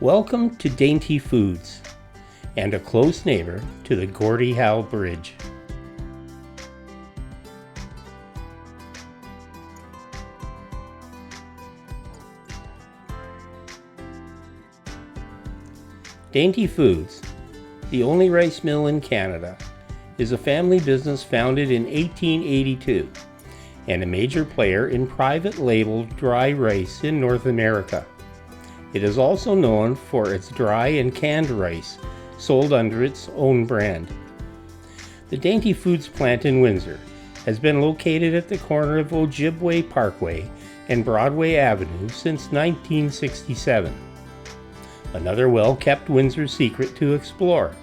Welcome to Dainty Foods, and a close neighbor to the Gordie Howe Bridge. Dainty Foods, the only rice mill in Canada, is a family business founded in 1882 and a major player in private label dry rice in North America. It is also known for its dry and canned rice, sold under its own brand. The Dainty Foods plant in Windsor has been located at the corner of Ojibway Parkway and Broadway Avenue since 1967. Another well-kept Windsor secret to explore.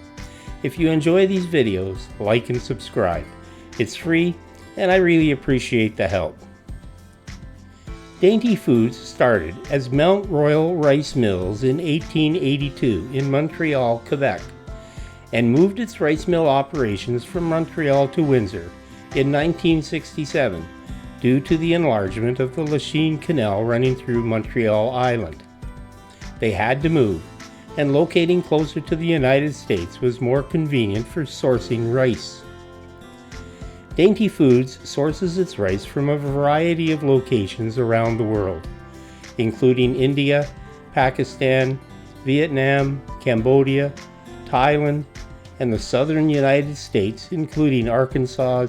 If you enjoy these videos, like and subscribe. It's free, and I really appreciate the help. Dainty Foods started as Mount Royal Rice Mills in 1882 in Montreal, Quebec, and moved its rice mill operations from Montreal to Windsor in 1967 due to the enlargement of the Lachine Canal running through Montreal Island. They had to move, and locating closer to the United States was more convenient for sourcing rice. Dainty Foods sources its rice from a variety of locations around the world, including India, Pakistan, Vietnam, Cambodia, Thailand, and the southern United States, including Arkansas,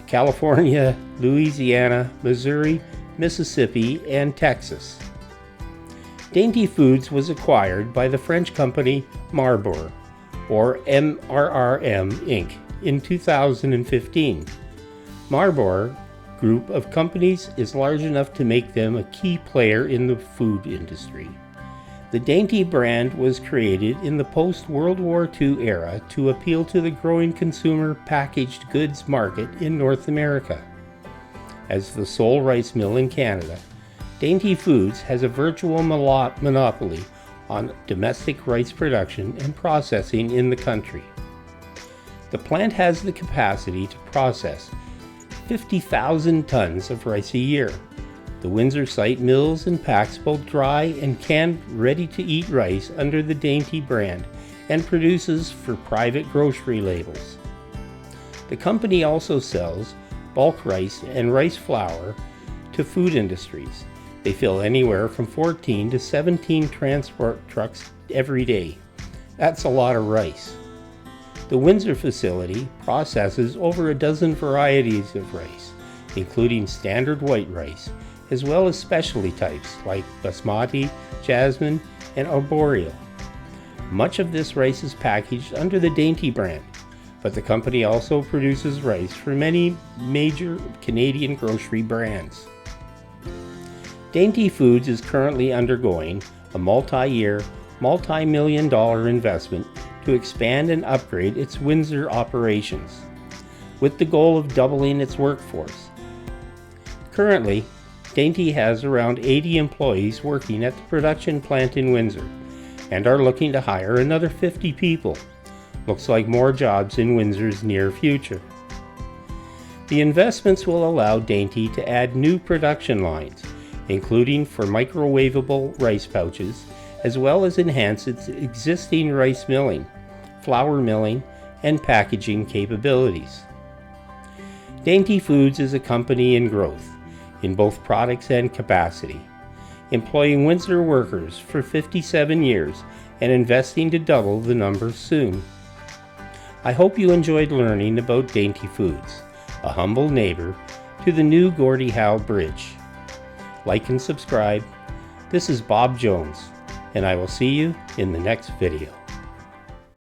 California, Louisiana, Missouri, Mississippi, and Texas. Dainty Foods was acquired by the French company Marbour, or MRRM Inc., in 2015. Marbour group of companies is large enough to make them a key player in the food industry. The Dainty brand was created in the post-World War II era to appeal to the growing consumer packaged goods market in North America. As the sole rice mill in Canada, Dainty Foods has a virtual monopoly on domestic rice production and processing in the country. The plant has the capacity to process 50,000 tons of rice a year. The Windsor site mills and packs both dry and canned ready-to-eat rice under the Dainty brand and produces for private grocery labels. The company also sells bulk rice and rice flour to food industries. They fill anywhere from 14 to 17 transport trucks every day. That's a lot of rice. The Windsor facility processes over a dozen varieties of rice, including standard white rice, as well as specialty types like basmati, jasmine, and arboreal. Much of this rice is packaged under the Dainty brand, but the company also produces rice for many major Canadian grocery brands. Dainty Foods is currently undergoing a multi-year, multi-million-dollar investment to expand and upgrade its Windsor operations, with the goal of doubling its workforce. Currently, Dainty has around 80 employees working at the production plant in Windsor, and are looking to hire another 50 people. Looks like more jobs in Windsor's near future. The investments will allow Dainty to add new production lines, including for microwavable rice pouches, as well as enhance its existing rice milling, flour milling, and packaging capabilities. Dainty Foods is a company in growth, in both products and capacity, employing Windsor workers for 57 years and investing to double the numbers soon. I hope you enjoyed learning about Dainty Foods, a humble neighbor to the new Gordie Howe Bridge. Like and subscribe. This is Bob Jones, and I will see you in the next video.